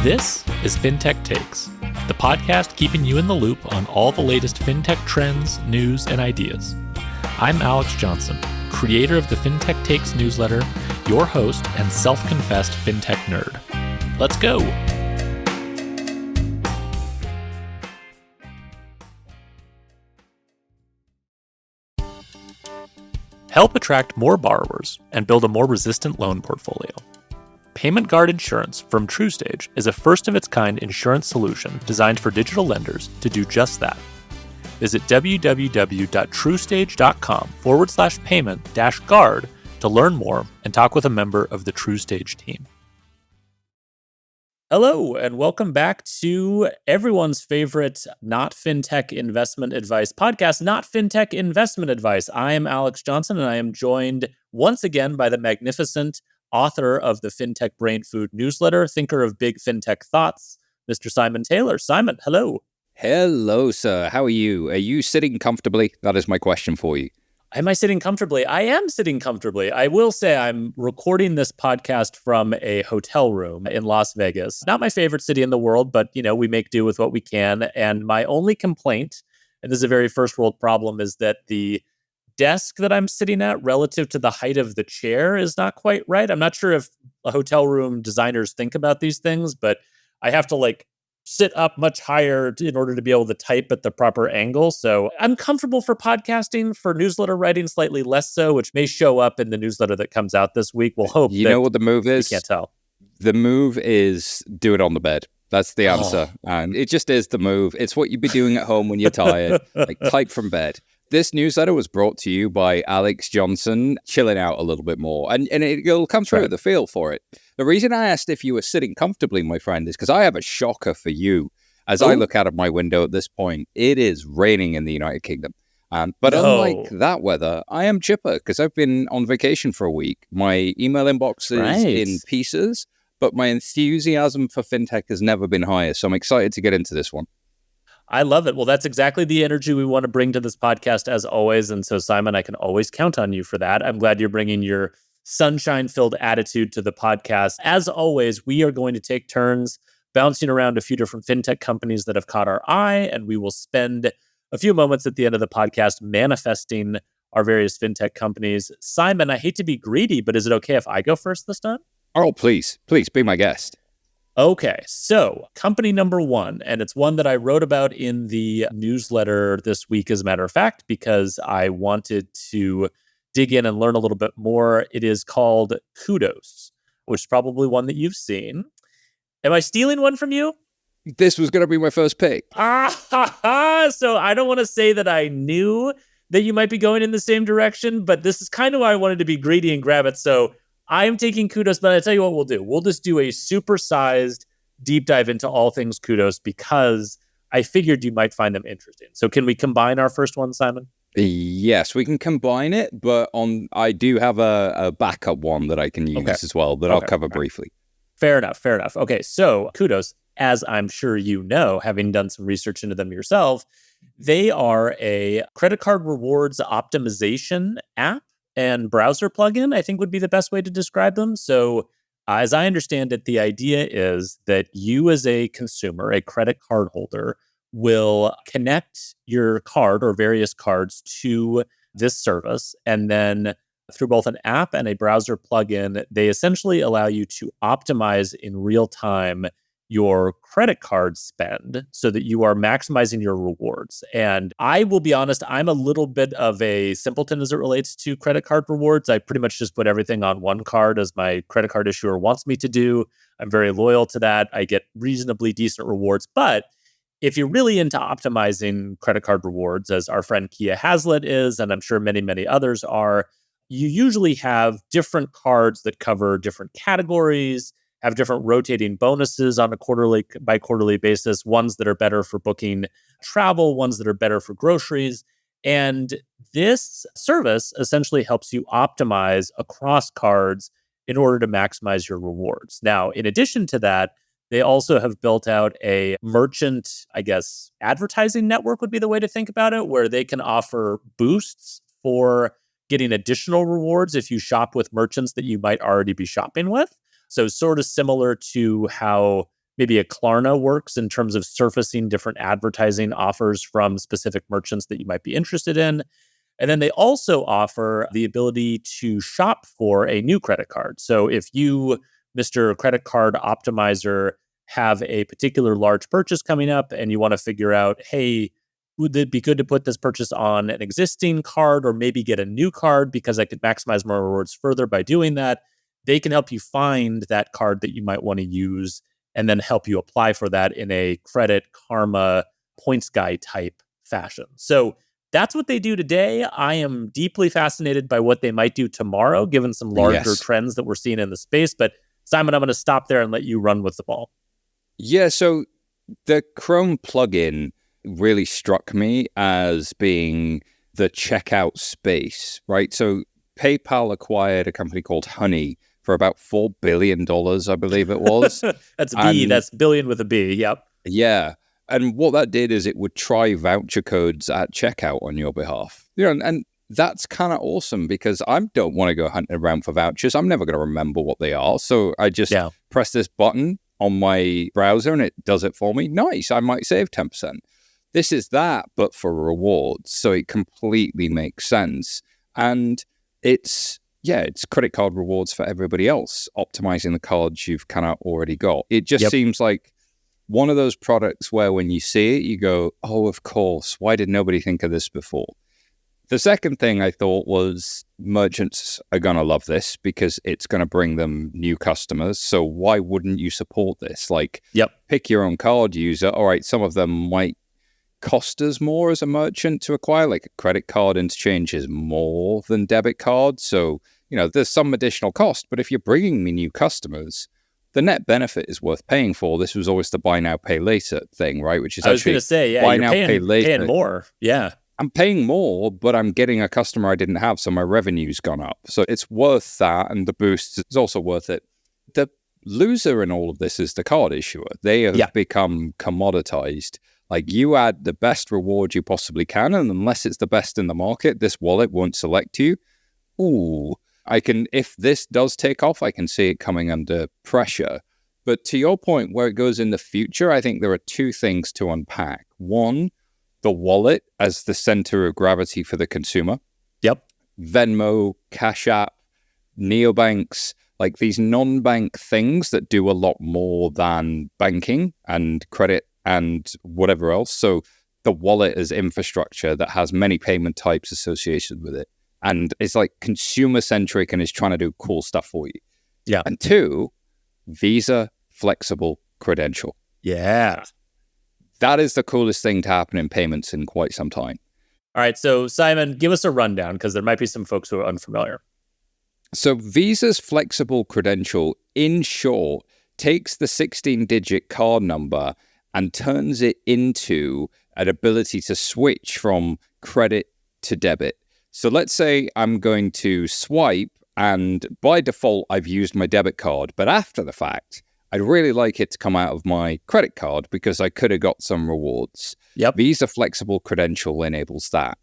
This is Fintech Takes, the podcast keeping you in the loop on all the latest fintech trends, news, and ideas. I'm Alex Johnson, creator of the Fintech Takes newsletter, your host and self-confessed fintech nerd. Let's go! Help attract more borrowers and build a more resistant loan portfolio. Payment Guard Insurance from TruStage is a first-of-its-kind insurance solution designed for digital lenders to do just that. Visit www.trustage.com/payment-guard to learn more and talk with a member of the TruStage team. Hello, and welcome back to everyone's favorite Not Fintech Investment Advice podcast, Not Fintech Investment Advice. I am Alex Johnson, and I am joined once again by the magnificent author of the Fintech Brain Food newsletter, thinker of big fintech thoughts, Mr. Simon Taylor. Simon, hello. Hello, sir. How are you? Are you sitting comfortably? That is my question for you. Am I sitting comfortably? I am sitting comfortably. I will say I'm recording this podcast from a hotel room in Las Vegas. Not my favorite city in the world, but, we make do with what we can. And my only complaint, and this is a very first world problem, is that the desk that I'm sitting at relative to the height of the chair is not quite right. I'm not sure if hotel room designers think about these things, but I have to sit up much higher in order to be able to type at the proper angle. So I'm comfortable for podcasting, for newsletter writing slightly less so, which may show up in the newsletter that comes out this week. We'll hope. You know what the move is? You can't tell. The move is do it on the bed. That's the answer. And it just is the move. It's what you'd be doing at home when you're tired. Type from bed. This newsletter was brought to you by Alex Johnson, chilling out a little bit more. And it'll come through the feel for it. The reason I asked if you were sitting comfortably, my friend, is because I have a shocker for you. As I look out of my window at this point, it is raining in the United Kingdom. But unlike that weather, I am chipper because I've been on vacation for a week. My email inbox is in pieces, but my enthusiasm for fintech has never been higher. So I'm excited to get into this one. I love it. Well, that's exactly the energy we want to bring to this podcast as always. And so, Simon, I can always count on you for that. I'm glad you're bringing your sunshine-filled attitude to the podcast. As always, we are going to take turns bouncing around a few different fintech companies that have caught our eye, and we will spend a few moments at the end of the podcast manifesting our various fintech companies. Simon, I hate to be greedy, but is it okay if I go first this time? Oh, please be my guest. Okay, so company number one, and it's one that I wrote about in the newsletter this week, as a matter of fact, because I wanted to dig in and learn a little bit more. It is called Kudos, which is probably one that you've seen. Am I stealing one from you? This was going to be my first pick. So I don't want to say that I knew that you might be going in the same direction, but this is kind of why I wanted to be greedy and grab it. So I'm taking Kudos, but I'll tell you what we'll do. We'll just do a supersized deep dive into all things Kudos because I figured you might find them interesting. So can we combine our first one, Simon? Yes, we can combine it, but I do have a backup one that I can use as well that I'll cover briefly. Fair enough. Okay, so Kudos, as I'm sure you know, having done some research into them yourself, they are a credit card rewards optimization app and browser plugin, I think would be the best way to describe them. So as I understand it, the idea is that you as a consumer, a credit card holder, will connect your card or various cards to this service. And then through both an app and a browser plugin, they essentially allow you to optimize in real time your credit card spend so that you are maximizing your rewards. And I will be honest, I'm a little bit of a simpleton as it relates to credit card rewards. I pretty much just put everything on one card as my credit card issuer wants me to do. I'm very loyal to that. I get reasonably decent rewards. But if you're really into optimizing credit card rewards, as our friend Kia Hazlitt is, and I'm sure many, many others are, you usually have different cards that cover different categories, have different rotating bonuses on a quarterly by quarterly basis, ones that are better for booking travel, ones that are better for groceries. And this service essentially helps you optimize across cards in order to maximize your rewards. Now, in addition to that, they also have built out a merchant, advertising network would be the way to think about it, where they can offer boosts for getting additional rewards if you shop with merchants that you might already be shopping with. So sort of similar to how maybe a Klarna works in terms of surfacing different advertising offers from specific merchants that you might be interested in. And then they also offer the ability to shop for a new credit card. So if you, Mr. Credit Card Optimizer, have a particular large purchase coming up and you want to figure out, hey, would it be good to put this purchase on an existing card or maybe get a new card because I could maximize my rewards further by doing that? They can help you find that card that you might want to use and then help you apply for that in a Credit Karma points guy type fashion. So that's what they do today. I am deeply fascinated by what they might do tomorrow, given some larger trends that we're seeing in the space. But Simon, I'm going to stop there and let you run with the ball. Yeah, so the Chrome plugin really struck me as being the checkout space, right? So PayPal acquired a company called Honey for about $4 billion, I believe it was. That's billion with a B, yep. Yeah. And what that did is it would try voucher codes at checkout on your behalf. And that's kind of awesome because I don't want to go hunting around for vouchers. I'm never going to remember what they are. So I just press this button on my browser and it does it for me. Nice. I might save 10%. This is that, but for rewards. So it completely makes sense. And it's credit card rewards for everybody else, optimizing the cards you've kind of already got. It just seems like one of those products where when you see it, you go, oh, of course, why did nobody think of this before? The second thing I thought was merchants are going to love this because it's going to bring them new customers. So why wouldn't you support this? Pick your own card user. All right, some of them might cost us more as a merchant to acquire, like a credit card interchange is more than debit card. So, there's some additional cost. But if you're bringing me new customers, the net benefit is worth paying for. This was always the buy now, pay later thing, right? Which is actually, I was going to say, buy now, pay later. Paying more. Yeah. I'm paying more, but I'm getting a customer I didn't have, so my revenue's gone up. So it's worth that, and the boost is also worth it. The loser in all of this is the card issuer. They have become commoditized. Like, you add the best reward you possibly can, and unless it's the best in the market, this wallet won't select you. Ooh, if this does take off, I can see it coming under pressure. But to your point, where it goes in the future, I think there are two things to unpack. One, the wallet as the center of gravity for the consumer. Yep. Venmo, Cash App, neobanks, like these non-bank things that do a lot more than banking and credit and whatever else. So the wallet as infrastructure that has many payment types associated with it. And it's like consumer-centric and is trying to do cool stuff for you. Yeah. And two, Visa Flexible Credential. Yeah. That is the coolest thing to happen in payments in quite some time. All right. So, Simon, give us a rundown because there might be some folks who are unfamiliar. So Visa's Flexible Credential, in short, takes the 16-digit card number and turns it into an ability to switch from credit to debit. So let's say I'm going to swipe and by default, I've used my debit card. But after the fact, I'd really like it to come out of my credit card because I could have got some rewards. Yep. Visa Flexible Credential enables that.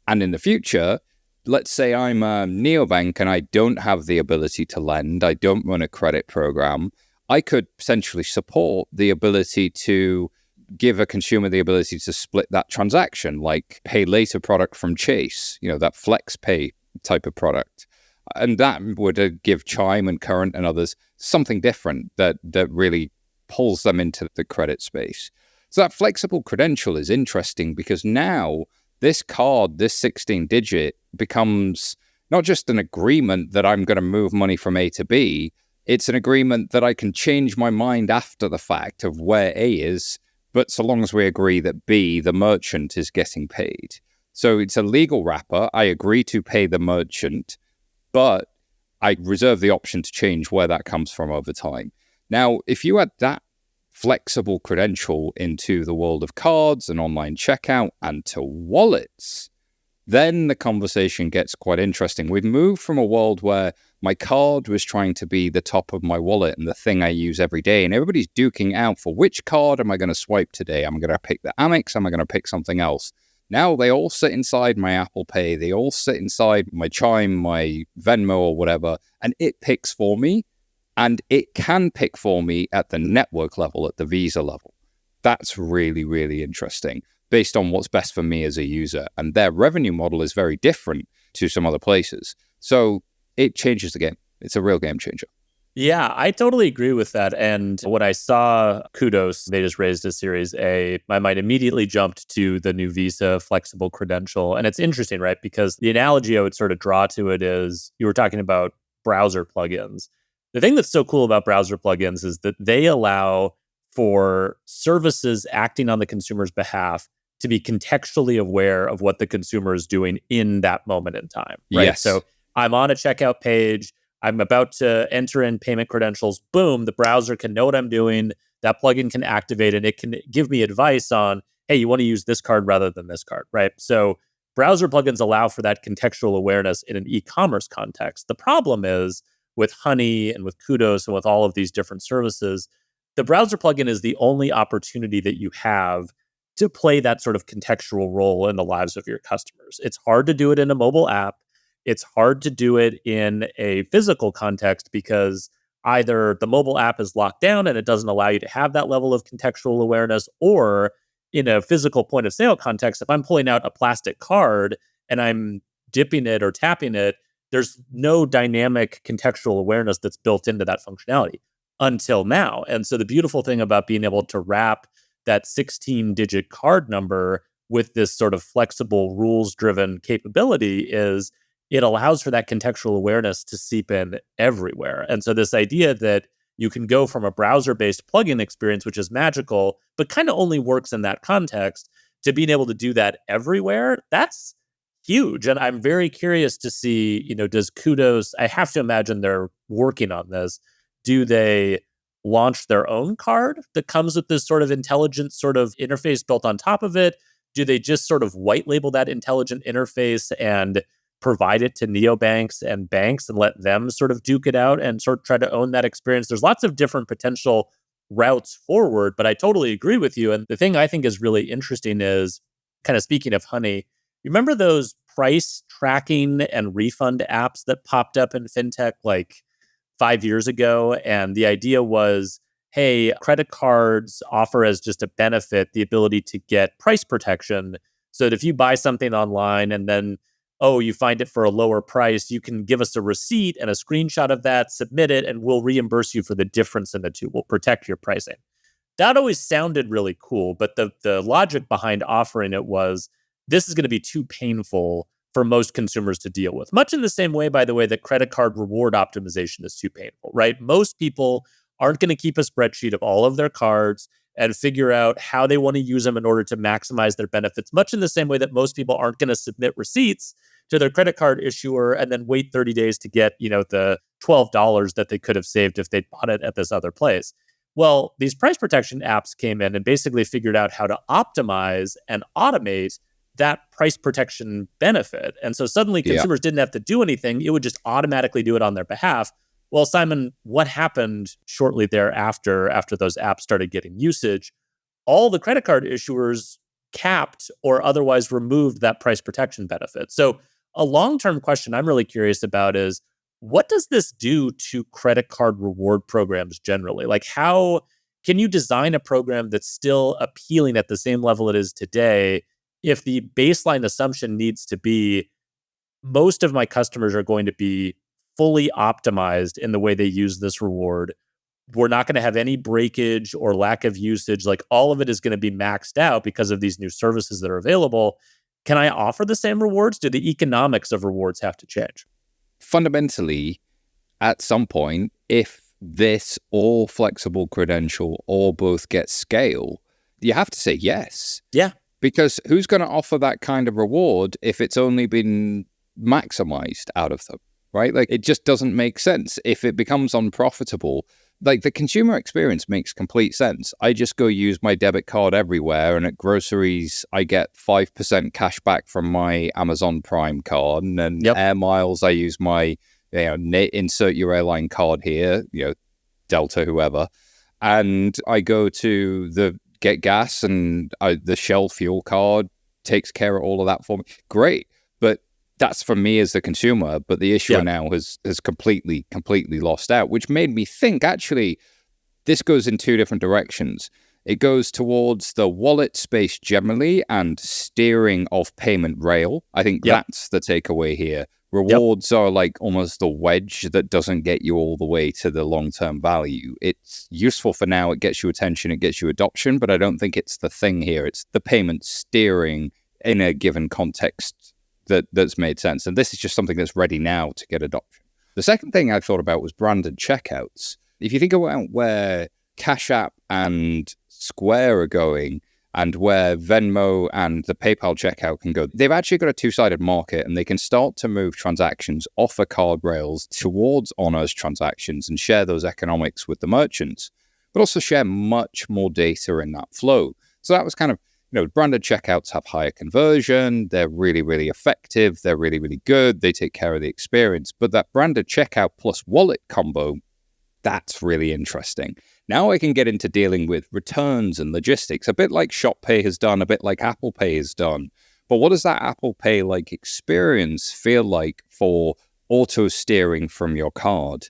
And in the future, let's say I'm a neobank and I don't have the ability to lend. I don't run a credit program. I could essentially support the ability to give a consumer the ability to split that transaction, like pay later product from Chase, that flex pay type of product. And that would give Chime and Current and others something different that really pulls them into the credit space. So that flexible credential is interesting because now this card, this 16-digit, becomes not just an agreement that I'm going to move money from A to B. It's an agreement that I can change my mind after the fact of where A is, but so long as we agree that B, the merchant, is getting paid. So it's a legal wrapper. I agree to pay the merchant, but I reserve the option to change where that comes from over time. Now, if you add that flexible credential into the world of cards and online checkout and to wallets, then the conversation gets quite interesting. We've moved from a world where my card was trying to be the top of my wallet and the thing I use every day, and everybody's duking out for which card am I going to swipe today? Am I going to pick the Amex? Am I going to pick something else? Now they all sit inside my Apple Pay. They all sit inside my Chime, my Venmo or whatever, and it picks for me. And it can pick for me at the network level, at the Visa level. That's really, really interesting based on what's best for me as a user. And their revenue model is very different to some other places. So it changes the game. It's a real game changer. Yeah, I totally agree with that. And when I saw Kudos, they just raised a Series A, my mind immediately jumped to the new Visa flexible credential. And it's interesting, right? Because the analogy I would sort of draw to it is you were talking about browser plugins. The thing that's so cool about browser plugins is that they allow for services acting on the consumer's behalf to be contextually aware of what the consumer is doing in that moment in time, right? Yes. So I'm on a checkout page. I'm about to enter in payment credentials. Boom, the browser can know what I'm doing. That plugin can activate and it can give me advice on, hey, you want to use this card rather than this card, right? So browser plugins allow for that contextual awareness in an e-commerce context. The problem is with Honey and with Kudos and with all of these different services, the browser plugin is the only opportunity that you have to play that sort of contextual role in the lives of your customers. It's hard to do it in a mobile app. It's hard to do it in a physical context because either the mobile app is locked down and it doesn't allow you to have that level of contextual awareness, or in a physical point of sale context, if I'm pulling out a plastic card and I'm dipping it or tapping it, there's no dynamic contextual awareness that's built into that functionality until now. And so the beautiful thing about being able to wrap that 16-digit card number with this sort of flexible rules-driven capability is it allows for that contextual awareness to seep in everywhere. And so this idea that you can go from a browser-based plugin experience, which is magical, but kind of only works in that context, to being able to do that everywhere, that's huge. And I'm very curious to see, does Kudos, I have to imagine they're working on this. Do they launch their own card that comes with this sort of intelligent sort of interface built on top of it? Do they just sort of white label that intelligent interface and provide it to neobanks and banks and let them sort of duke it out and sort of try to own that experience? There's lots of different potential routes forward, but I totally agree with you. And the thing I think is really interesting is, kind of speaking of Honey, you remember those price tracking and refund apps that popped up in fintech like 5 years ago? And the idea was, hey, credit cards offer as just a benefit the ability to get price protection, so that if you buy something online and then you find it for a lower price, you can give us a receipt and a screenshot of that, submit it, and we'll reimburse you for the difference in the two. We'll protect your pricing. That always sounded really cool, but the logic behind offering it was, this is going to be too painful for most consumers to deal with. Much in the same way, by the way, that credit card reward optimization is too painful, right? Most people aren't going to keep a spreadsheet of all of their cards and figure out how they want to use them in order to maximize their benefits, much in the same way that most people aren't going to submit receipts to their credit card issuer and then wait 30 days to get, the $12 that they could have saved if they'd bought it at this other place. Well, these price protection apps came in and basically figured out how to optimize and automate that price protection benefit. And so suddenly consumers didn't have to do anything. It would just automatically do it on their behalf. Well, Simon, what happened shortly thereafter, after those apps started getting usage? All the credit card issuers capped or otherwise removed that price protection benefit. So a long-term question I'm really curious about is, what does this do to credit card reward programs generally? Like, how can you design a program that's still appealing at the same level it is today if the baseline assumption needs to be most of my customers are going to be fully optimized in the way they use this reward? We're not going to have any breakage or lack of usage. Like, all of it is going to be maxed out because of these new services that are available. Can I offer the same rewards? Do the economics of rewards have to change? Fundamentally, at some point, if this or flexible credential or both get scale, you have to say yes. Yeah. Because who's going to offer that kind of reward if it's only been maximized out of them, right? Like, it just doesn't make sense. If it becomes unprofitable, like, the consumer experience makes complete sense. I just go use my debit card everywhere, and at groceries, I get 5% cash back from my Amazon Prime card, and then air miles, I use my, insert your airline card here, Delta, whoever, and I go to the get gas, and the Shell fuel card takes care of all of that for me. Great. But That's for me as the consumer, but the issuer now has completely lost out, which made me think, actually, this goes in two different directions. It goes towards the wallet space generally and steering of payment rail. I think that's the takeaway here. Rewards are like almost the wedge that doesn't get you all the way to the long-term value. It's useful for now. It gets you attention. It gets you adoption, but I don't think it's the thing here. It's the payment steering in a given context that's made sense. And this is just something that's ready now to get adoption. The second thing I thought about was branded checkouts. If you think about where Cash App and Square are going and where Venmo and the PayPal checkout can go, they've actually got a two-sided market, and they can start to move transactions off of card rails towards honors transactions and share those economics with the merchants, but also share much more data in that flow. So that was kind of, branded checkouts have higher conversion. They're really, really effective. They're really, really good. They take care of the experience. But that branded checkout plus wallet combo, that's really interesting. Now I can get into dealing with returns and logistics, a bit like Shop Pay has done, a bit like Apple Pay has done. But what does that Apple Pay-like experience feel like for auto-steering from your card?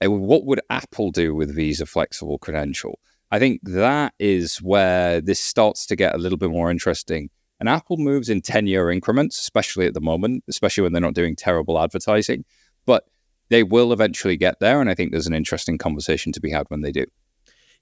What would Apple do with Visa Flexible Credential? I think that is where this starts to get a little bit more interesting. And Apple moves in 10-year increments, especially at the moment, especially when they're not doing terrible advertising. But they will eventually get there, and I think there's an interesting conversation to be had when they do.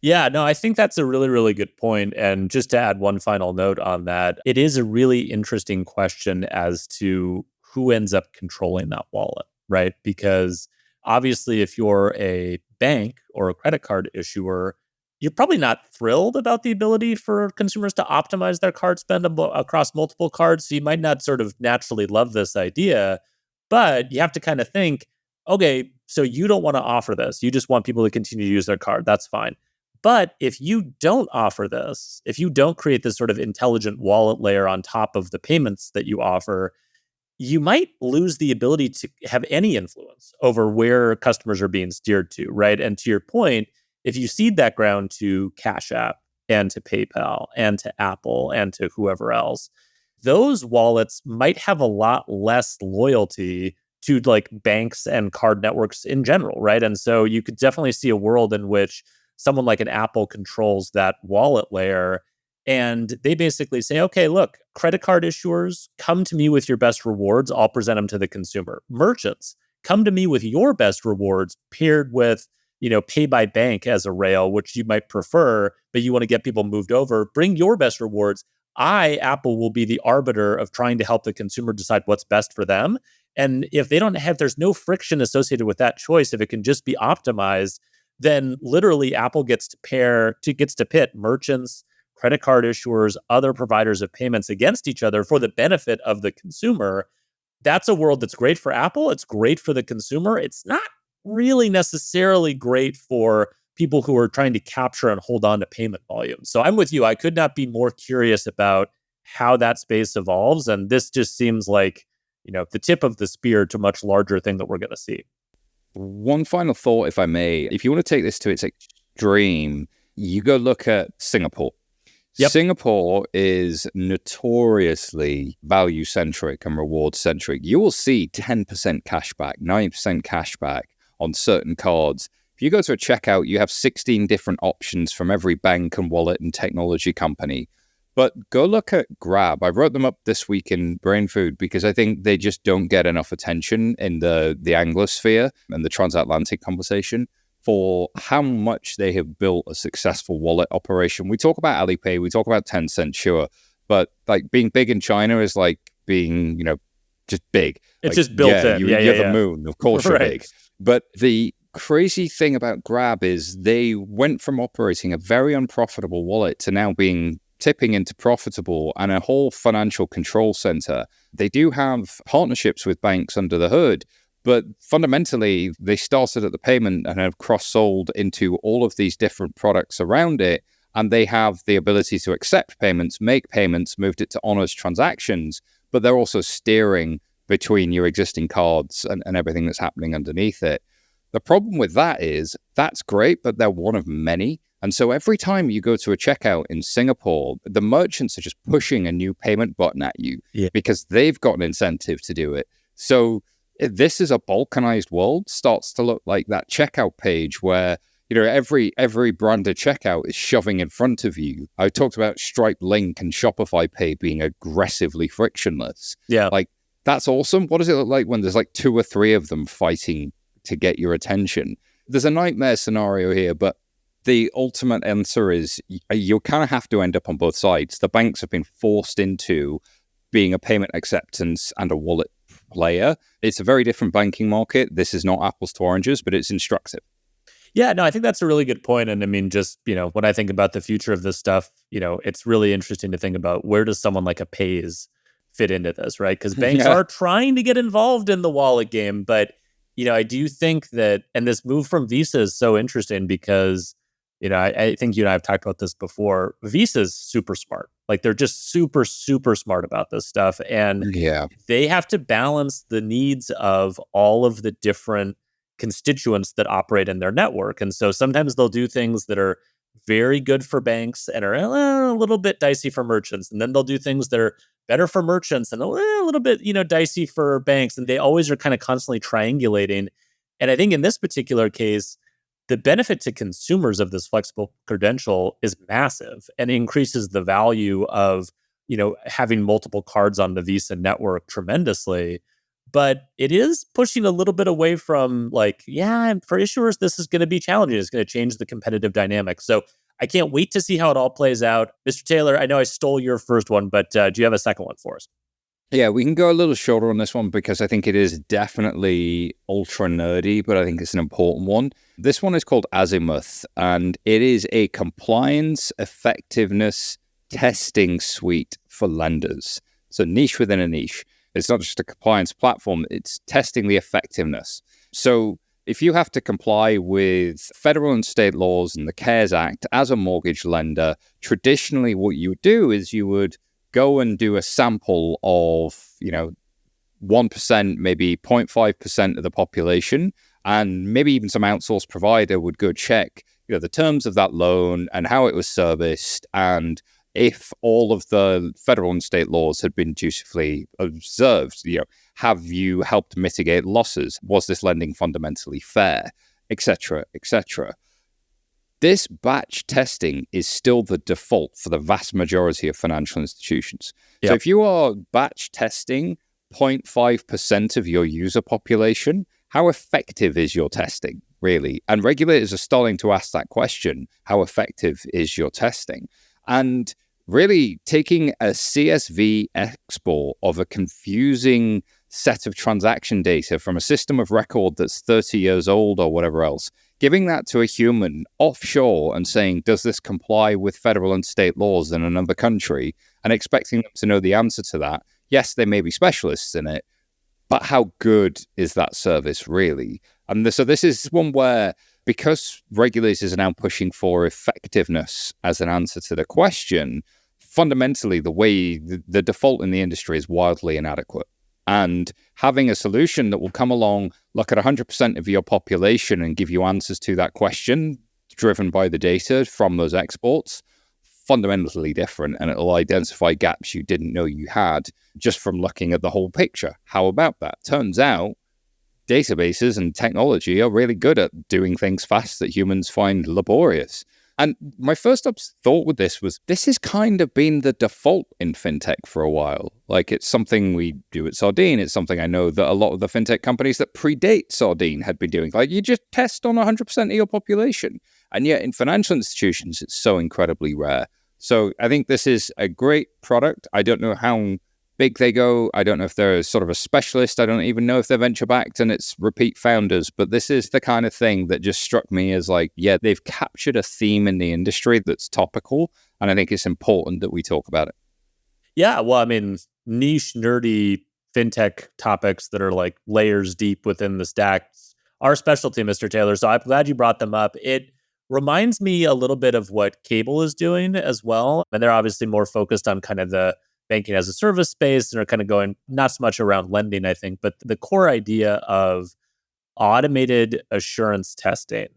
Yeah, no, I think that's a really, really good point. And just to add one final note on that, it is a really interesting question as to who ends up controlling that wallet, right? Because obviously, if you're a bank or a credit card issuer, you're probably not thrilled about the ability for consumers to optimize their card spend across multiple cards. So you might not sort of naturally love this idea, but you have to kind of think, okay, so you don't want to offer this. You just want people to continue to use their card. That's fine. But if you don't offer this, if you don't create this sort of intelligent wallet layer on top of the payments that you offer, you might lose the ability to have any influence over where customers are being steered to, right? And to your point, if you cede that ground to Cash App and to PayPal and to Apple and to whoever else, those wallets might have a lot less loyalty to like banks and card networks in general, right? And so you could definitely see a world in which someone like an Apple controls that wallet layer, and they basically say, okay, look, credit card issuers, come to me with your best rewards. I'll present them to the consumer. Merchants, come to me with your best rewards paired with, pay by bank as a rail, which you might prefer, but you want to get people moved over. Bring your best rewards. Apple, will be the arbiter of trying to help the consumer decide what's best for them. And if there's no friction associated with that choice, if it can just be optimized, then literally Apple gets to pit merchants, credit card issuers, other providers of payments against each other for the benefit of the consumer. That's a world that's great for Apple. It's great for the consumer. It's not really necessarily great for people who are trying to capture and hold on to payment volume. So I'm with you. I could not be more curious about how that space evolves. And this just seems like, the tip of the spear to a much larger thing that we're going to see. One final thought, if I may. If you want to take this to its extreme, you go look at Singapore. Yep. Singapore is notoriously value-centric and reward-centric. You will see 10% cashback, 9% cashback on certain cards. If you go to a checkout, you have 16 different options from every bank and wallet and technology company. But go look at Grab. I wrote them up this week in Brain Food because I think they just don't get enough attention in the Anglosphere and the transatlantic conversation for how much they have built a successful wallet operation. We talk about Alipay, we talk about Tencent, sure, but like being big in China is like being, just big. It's like, just built in. You're the moon, of course you're big. But the crazy thing about Grab is they went from operating a very unprofitable wallet to now tipping into profitable and a whole financial control center. They do have partnerships with banks under the hood, but fundamentally, they started at the payment and have cross-sold into all of these different products around it. And they have the ability to accept payments, make payments, moved it to honors transactions, but they're also steering between your existing cards and everything that's happening underneath it. The problem with that is that's great, but they're one of many. And so every time you go to a checkout in Singapore, the merchants are just pushing a new payment button at you because they've got an incentive to do it. So if this is a balkanized world, starts to look like that checkout page where every branded checkout is shoving in front of you. I talked about Stripe Link and Shopify Pay being aggressively frictionless. Yeah. Like, that's awesome. What does it look like when there's like 2 or 3 of them fighting to get your attention? There's a nightmare scenario here, but the ultimate answer is you kind of have to end up on both sides. The banks have been forced into being a payment acceptance and a wallet player. It's a very different banking market. This is not apples to oranges, but it's instructive. Yeah, no, I think that's a really good point. And I mean, just, when I think about the future of this stuff, it's really interesting to think about where does someone like a Pays fit into this, right? Because banks are trying to get involved in the wallet game. But, I do think that, and this move from Visa is so interesting because, I think you and I have talked about this before. Visa's super smart. Like, they're just super, super smart about this stuff. And they have to balance the needs of all of the different constituents that operate in their network. And so sometimes they'll do things that are very good for banks and are a little bit dicey for merchants. And then they'll do things that are better for merchants and a little bit, dicey for banks. And they always are kind of constantly triangulating. And I think in this particular case, the benefit to consumers of this flexible credential is massive and increases the value of, having multiple cards on the Visa network tremendously. But it is pushing a little bit away from for issuers, this is going to be challenging. It's going to change the competitive dynamic. So I can't wait to see how it all plays out. Mr. Taylor, I know I stole your first one, but do you have a second one for us? Yeah, we can go a little shorter on this one because I think it is definitely ultra nerdy, but I think it's an important one. This one is called Azimuth, and it is a compliance effectiveness testing suite for lenders. So niche within a niche. It's not just a compliance platform, it's testing the effectiveness. So if you have to comply with federal and state laws and the CARES Act as a mortgage lender, traditionally what you would do is you would go and do a sample of, 1%, maybe 0.5% of the population, and maybe even some outsourced provider would go check, the terms of that loan and how it was serviced, and if all of the federal and state laws had been dutifully observed. Have you helped mitigate losses? Was this lending fundamentally fair? Etc., etc. This batch testing is still the default for the vast majority of financial institutions. Yep. So if you are batch testing 0.5% of your user population, how effective is your testing, really? And regulators are starting to ask that question. How effective is your testing? And really taking a CSV export of a confusing set of transaction data from a system of record that's 30 years old or whatever else, giving that to a human offshore and saying, does this comply with federal and state laws in another country, and expecting them to know the answer to that. Yes, they may be specialists in it, but how good is that service really? And so this is one where, because regulators are now pushing for effectiveness as an answer to the question, fundamentally the way the default in the industry is wildly inadequate. And having a solution that will come along, look at 100% of your population and give you answers to that question driven by the data from those exports, fundamentally different, and it'll identify gaps you didn't know you had just from looking at the whole picture. How about that? Turns out databases and technology are really good at doing things fast that humans find laborious. And my first thought with this was, this has kind of been the default in fintech for a while. Like, it's something we do at Sardine. It's something I know that a lot of the fintech companies that predate Sardine had been doing. Like, you just test on 100% of your population. And yet in financial institutions, it's so incredibly rare. So I think this is a great product. I don't know how big they go. I don't know if they're sort of a specialist. I don't even know if they're venture backed and it's repeat founders, but this is the kind of thing that just struck me as like, yeah, they've captured a theme in the industry that's topical. And I think it's important that we talk about it. Yeah. Well, I mean, niche, nerdy fintech topics that are like layers deep within the stacks are specialty, Mr. Taylor. So I'm glad you brought them up. It reminds me a little bit of what Cable is doing as well. And they're obviously more focused on kind of the banking as a service space and are kind of going not so much around lending, I think, but the core idea of automated assurance testing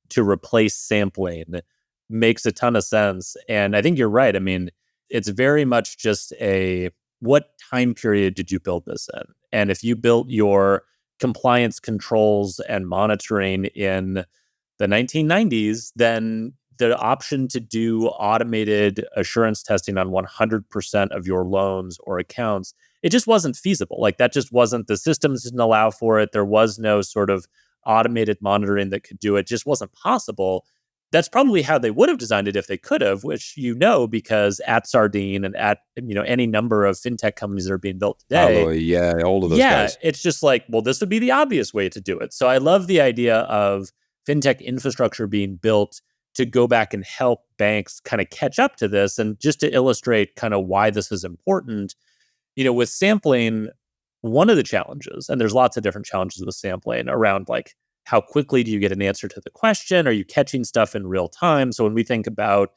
to replace sampling makes a ton of sense. And I think you're right. I mean, it's very much just what time period did you build this in? And if you built your compliance controls and monitoring in the 1990s, then the option to do automated assurance testing on 100% of your loans or accounts, it just wasn't feasible. Like that just wasn't, the systems didn't allow for it. There was no sort of automated monitoring that could do it. Just wasn't possible. That's probably how they would have designed it if they could have, which because at Sardine and at any number of fintech companies that are being built today. Alloy, yeah, all of those guys. It's just like, well, this would be the obvious way to do it. So I love the idea of fintech infrastructure being built to go back and help banks kind of catch up to this. And just to illustrate kind of why this is important, with sampling, one of the challenges, and there's lots of different challenges with sampling around like, how quickly do you get an answer to the question? Are you catching stuff in real time? So when we think about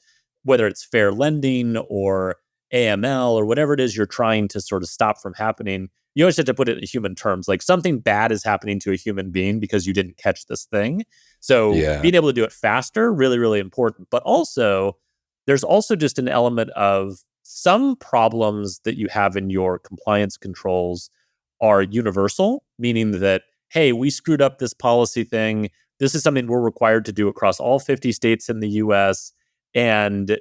whether it's fair lending or AML or whatever it is you're trying to sort of stop from happening, you always have to put it in human terms. Like something bad is happening to a human being because you didn't catch this thing. So being able to do it faster, really, really important. But also, there's also just an element of some problems that you have in your compliance controls are universal, meaning that, hey, we screwed up this policy thing. This is something we're required to do across all 50 states in the US. And,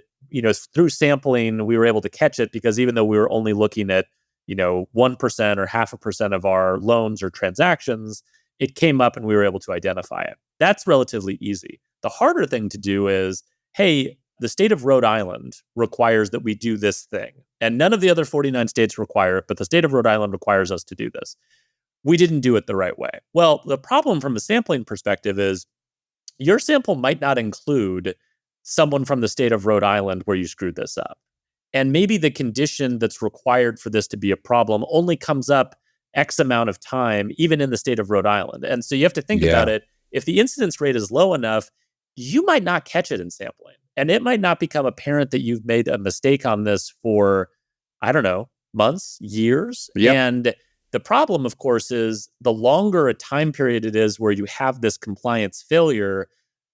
through sampling, we were able to catch it because even though we were only looking at, 1% or 0.5% of our loans or transactions, it came up and we were able to identify it. That's relatively easy. The harder thing to do is, hey, the state of Rhode Island requires that we do this thing. And none of the other 49 states require it, but the state of Rhode Island requires us to do this. We didn't do it the right way. Well, the problem from a sampling perspective is your sample might not include someone from the state of Rhode Island where you screwed this up. And maybe the condition that's required for this to be a problem only comes up X amount of time, even in the state of Rhode Island. And so you have to think about it. If the incidence rate is low enough, you might not catch it in sampling. And it might not become apparent that you've made a mistake on this for, I don't know, months, years. Yep. And the problem, of course, is the longer a time period it is where you have this compliance failure,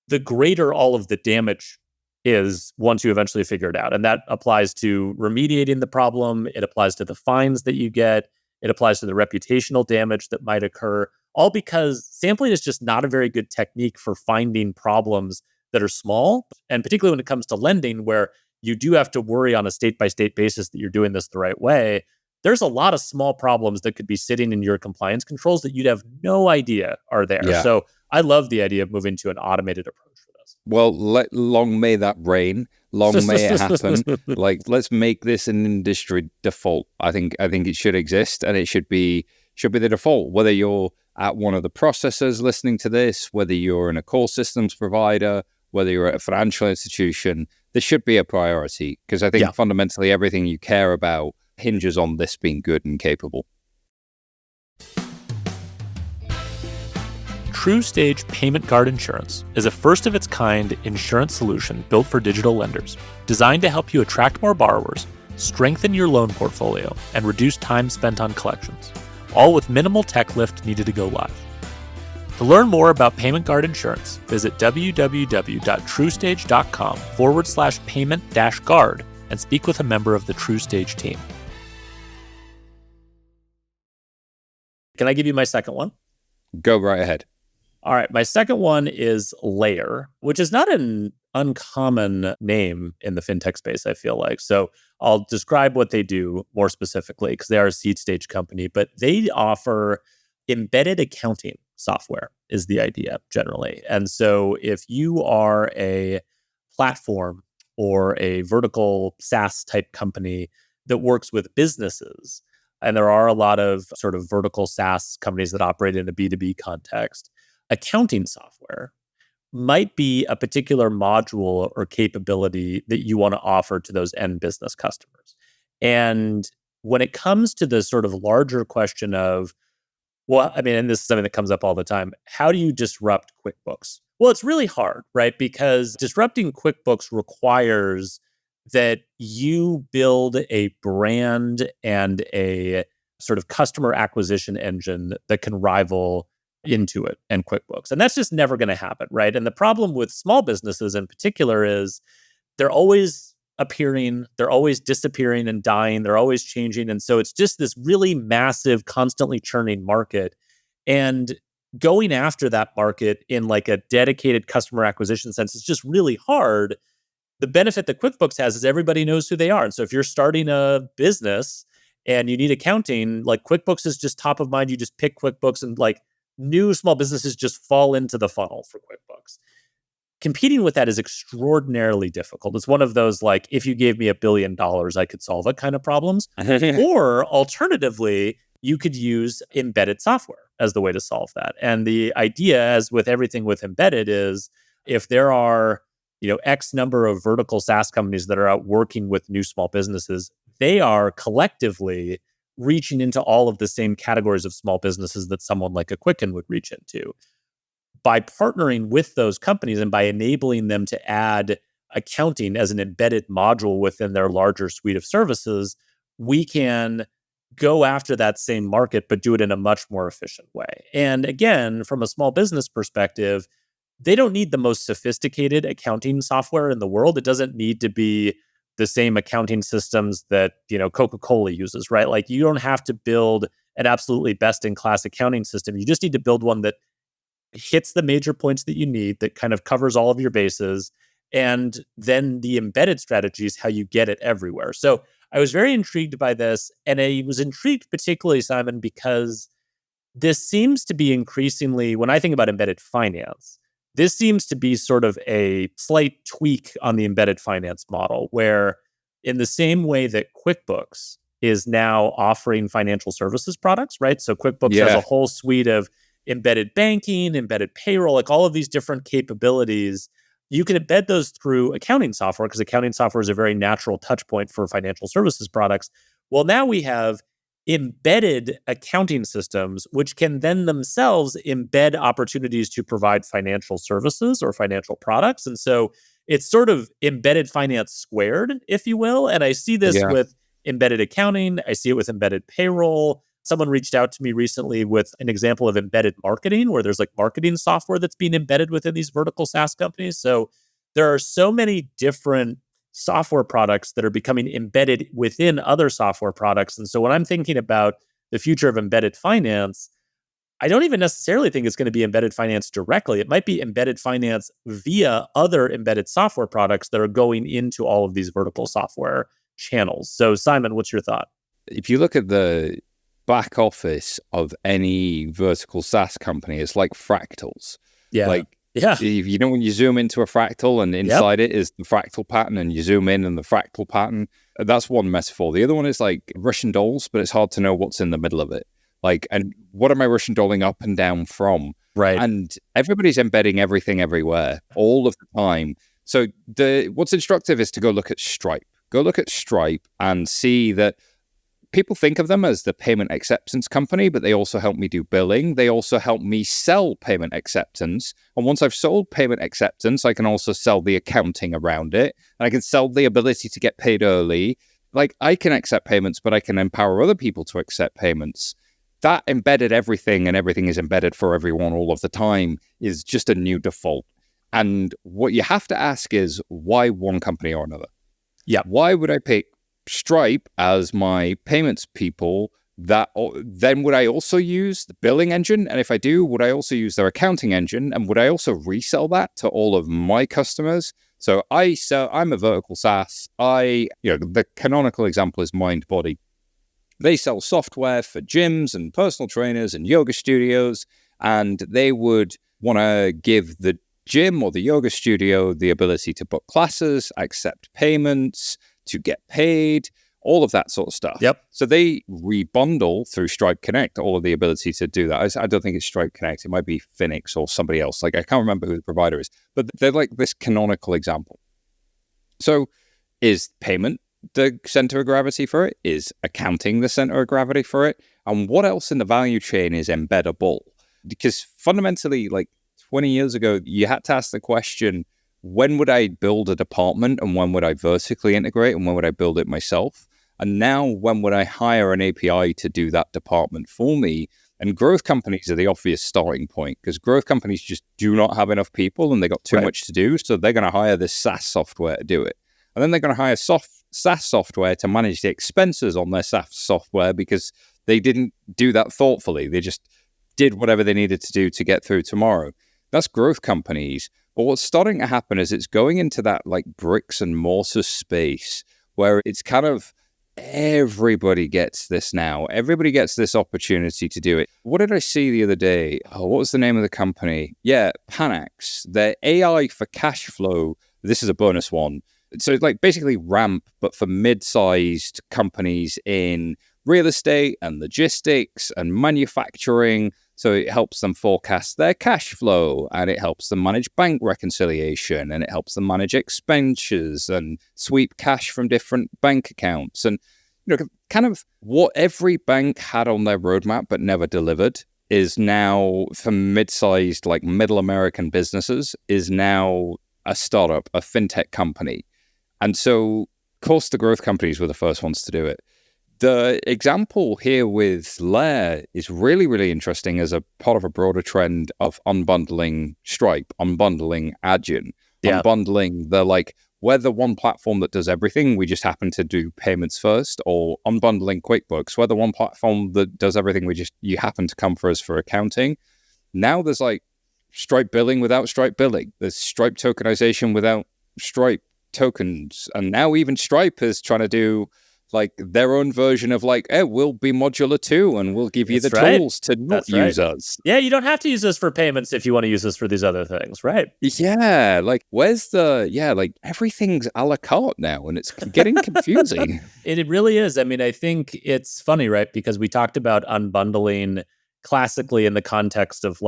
the greater all of the damage is once you eventually figure it out. And that applies to remediating the problem. It applies to the fines that you get. It applies to the reputational damage that might occur, all because sampling is just not a very good technique for finding problems that are small. And particularly when it comes to lending, where you do have to worry on a state-by-state basis that you're doing this the right way, there's a lot of small problems that could be sitting in your compliance controls that you'd have no idea are there. Yeah. So I love the idea of moving to an automated approach for this. Well, long may that reign. Long may it happen. Like, let's make this an industry default. I think it should exist, and it should be the default. Whether you're at one of the processors listening to this, whether you're in a core systems provider, whether you're at a financial institution, this should be a priority, because I think fundamentally everything you care about hinges on this being good and capable. TruStage Payment Guard Insurance is a first-of-its-kind insurance solution built for digital lenders, designed to help you attract more borrowers, strengthen your loan portfolio, and reduce time spent on collections, all with minimal tech lift needed to go live. To learn more about Payment Guard Insurance, visit www.trustage.com/payment-guard and speak with a member of the TruStage team. Can I give you my second one? Go right ahead. All right. My second one is Layer, which is not an uncommon name in the fintech space, I feel like. So I'll describe what they do more specifically, because they are a seed stage company, but they offer embedded accounting software is the idea generally. And so if you are a platform or a vertical SaaS type company that works with businesses, and there are a lot of sort of vertical SaaS companies that operate in a B2B context, accounting software might be a particular module or capability that you want to offer to those end business customers. And when it comes to the sort of larger question of, and this is something that comes up all the time, how do you disrupt QuickBooks? Well, it's really hard, right? Because disrupting QuickBooks requires that you build a brand and a sort of customer acquisition engine that can rival Intuit and QuickBooks. And that's just never going to happen, right? And the problem with small businesses in particular is they're always appearing, they're always disappearing and dying, they're always changing. And so it's just this really massive, constantly churning market. And going after that market in like a dedicated customer acquisition sense is just really hard. The benefit that QuickBooks has is everybody knows who they are. And so if you're starting a business and you need accounting, like QuickBooks is just top of mind. You just pick QuickBooks and like new small businesses just fall into the funnel for QuickBooks. Competing with that is extraordinarily difficult. It's one of those, like, if you gave me $1 billion, I could solve it kind of problems. Or alternatively, you could use embedded software as the way to solve that. And the idea, as with everything with embedded, is if there are, X number of vertical SaaS companies that are out working with new small businesses, they are collectively reaching into all of the same categories of small businesses that someone like a Quicken would reach into. By partnering with those companies and by enabling them to add accounting as an embedded module within their larger suite of services, we can go after that same market, but do it in a much more efficient way. And again, from a small business perspective, they don't need the most sophisticated accounting software in the world. It doesn't need to be the same accounting systems that, Coca-Cola uses, right? Like, you don't have to build an absolutely best-in-class accounting system. You just need to build one that hits the major points that you need, that kind of covers all of your bases. And then the embedded strategy is how you get it everywhere. So I was very intrigued by this. And I was intrigued particularly, Simon, because this seems to be increasingly, when I think about embedded finance, this seems to be sort of a slight tweak on the embedded finance model, where in the same way that QuickBooks is now offering financial services products, right? So QuickBooks has a whole suite of embedded banking, embedded payroll, like all of these different capabilities. You can embed those through accounting software, because accounting software is a very natural touch point for financial services products. Well, now we have embedded accounting systems, which can then themselves embed opportunities to provide financial services or financial products. And so it's sort of embedded finance squared, if you will. And I see this with embedded accounting. I see it with embedded payroll. Someone reached out to me recently with an example of embedded marketing, where there's like marketing software that's being embedded within these vertical SaaS companies. So there are so many different software products that are becoming embedded within other software products. And so when I'm thinking about the future of embedded finance, I don't even necessarily think it's going to be embedded finance directly. It might be embedded finance via other embedded software products that are going into all of these vertical software channels. So Simon, what's your thought? If you look at the back office of any vertical SaaS company, it's like fractals. When you zoom into a fractal and inside it is the fractal pattern, and you zoom in and the fractal pattern, that's one metaphor. The other one is like Russian dolls, but it's hard to know what's in the middle of it. Like, and what am I Russian dolling up and down from? Right. And everybody's embedding everything everywhere all of the time. So what's instructive is to go look at Stripe. Go look at Stripe and see that people think of them as the payment acceptance company, but they also help me do billing. They also help me sell payment acceptance. And once I've sold payment acceptance, I can also sell the accounting around it. And I can sell the ability to get paid early. Like, I can accept payments, but I can empower other people to accept payments. That embedded everything, and everything is embedded for everyone all of the time, is just a new default. And what you have to ask is, why one company or another? Yeah. Why would I pick Stripe as my payments people? Then would I also use the billing engine? And if I do, would I also use their accounting engine? And would I also resell that to all of my customers? So I'm a vertical SaaS. The canonical example is MindBody. They sell software for gyms and personal trainers and yoga studios, and they would want to give the gym or the yoga studio the ability to book classes, accept payments, to get paid, all of that sort of stuff. Yep. So they rebundle through Stripe Connect all of the ability to do that. I don't think it's Stripe Connect. It might be Phoenix or somebody else. Like, I can't remember who the provider is, but they're like this canonical example. So is payment the center of gravity for it? Is accounting the center of gravity for it? And what else in the value chain is embeddable? Because fundamentally, like 20 years ago, you had to ask the question, when would I build a department, and when would I vertically integrate, and when would I build it myself? And now, when would I hire an API to do that department for me? And growth companies are the obvious starting point, because growth companies just do not have enough people and they got too much to do. So they're going to hire this SaaS software to do it. And then they're going to hire SaaS software to manage the expenses on their SaaS software because they didn't do that thoughtfully. They just did whatever they needed to do to get through tomorrow. That's growth companies. But what's starting to happen is it's going into that like bricks and mortar space where it's kind of everybody gets this now. Everybody gets this opportunity to do it. What did I see the other day? Oh, what was the name of the company? Yeah, Panax. Their AI for cash flow. This is a bonus one. So it's like basically Ramp, but for mid-sized companies in real estate and logistics and manufacturing. So it helps them forecast their cash flow, and it helps them manage bank reconciliation, and it helps them manage expenditures and sweep cash from different bank accounts. And, kind of what every bank had on their roadmap but never delivered is now, for mid-sized, like middle American businesses, is now a startup, a fintech company. And so, of course, the growth companies were the first ones to do it. The example here with Lair is really, really interesting as a part of a broader trend of unbundling Stripe, unbundling Adyen, unbundling we're the one platform that does everything. We just happen to do payments first, or unbundling QuickBooks. We're the one platform that does everything. You happen to come for us for accounting. Now there's Stripe billing without Stripe billing. There's Stripe tokenization without Stripe tokens. And now even Stripe is trying to do their own version of we'll be modular too, and we'll give you the tools to not use us. Yeah, you don't have to use us for payments if you want to use us for these other things, right? Yeah, where's everything's a la carte now, and it's getting confusing. It really is. I mean, I think it's funny, right? Because we talked about unbundling classically in the context of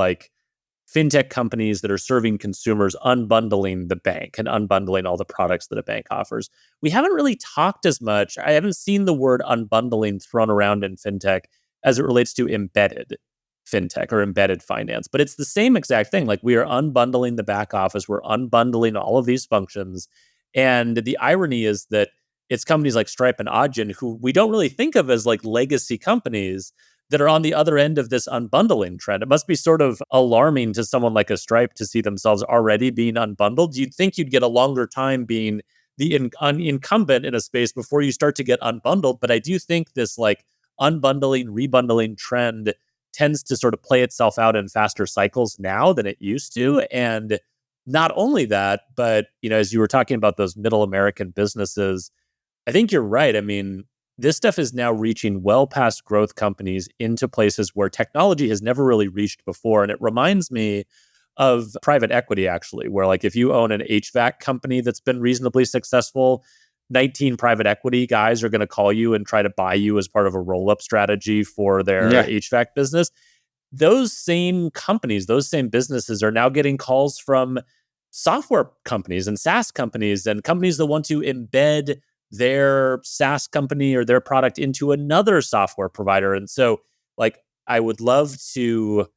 fintech companies that are serving consumers unbundling the bank and unbundling all the products that a bank offers. We haven't really talked as much. I haven't seen the word unbundling thrown around in fintech as it relates to embedded fintech or embedded finance. But it's the same exact thing. We are unbundling the back office. We're unbundling all of these functions. And the irony is that it's companies like Stripe and Adyen, who we don't really think of as legacy companies, that are on the other end of this unbundling trend. It must be sort of alarming to someone like a Stripe to see themselves already being unbundled. You'd think you'd get a longer time being the incumbent in a space before you start to get unbundled. But I do think this unbundling, rebundling trend tends to sort of play itself out in faster cycles now than it used to. And not only that, but as you were talking about those middle American businesses, I think you're right. I mean, this stuff is now reaching well past growth companies into places where technology has never really reached before. And it reminds me of private equity, actually, where if you own an HVAC company that's been reasonably successful, 19 private equity guys are going to call you and try to buy you as part of a roll-up strategy for their HVAC business. Those same companies, those same businesses are now getting calls from software companies and SaaS companies and companies that want to embed their SaaS company or their product into another software provider. And so I would love to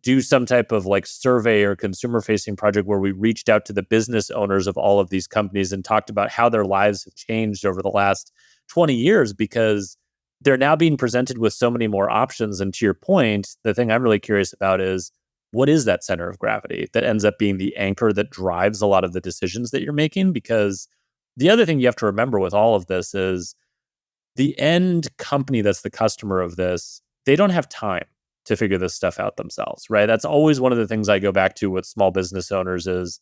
do some type of survey or consumer facing project where we reached out to the business owners of all of these companies and talked about how their lives have changed over the last 20 years, because they're now being presented with so many more options. And to your point, the thing I'm really curious about is, what is that center of gravity that ends up being the anchor that drives a lot of the decisions that you're making? Because the other thing you have to remember with all of this is the end company that's the customer of this, they don't have time to figure this stuff out themselves, right? That's always one of the things I go back to with small business owners is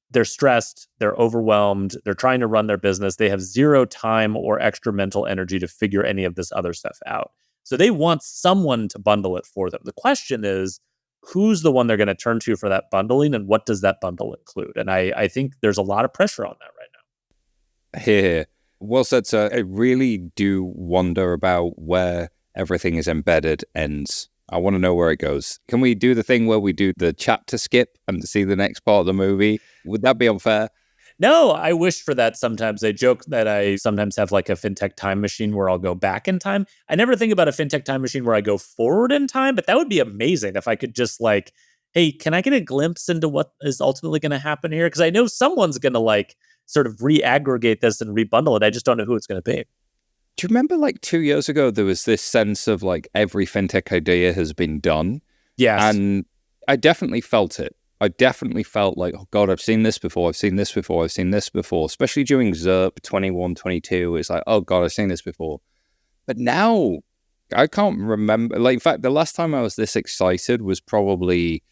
they're stressed, they're overwhelmed, they're trying to run their business. They have zero time or extra mental energy to figure any of this other stuff out. So they want someone to bundle it for them. The question is, who's the one they're going to turn to for that bundling, and what does that bundle include? And I think there's a lot of pressure on that right now. Here. Well said, sir. I really do wonder about where everything is embedded ends. I want to know where it goes. Can we do the thing where we do the chapter skip and see the next part of the movie? Would that be unfair? No, I wish for that sometimes. I joke that I sometimes have a fintech time machine where I'll go back in time. I never think about a fintech time machine where I go forward in time, but that would be amazing if I could just hey, can I get a glimpse into what is ultimately going to happen here? Because I know someone's going to sort of re-aggregate this and rebundle it. I just don't know who it's going to be. Do you remember 2 years ago, there was this sense of every fintech idea has been done? Yes. And I definitely felt it. I definitely felt like, oh God, I've seen this before, I've seen this before, I've seen this before, especially during ZERP 21, 22. It's like, oh God, I've seen this before. But now I can't remember. Like, in fact, the last time I was this excited was probably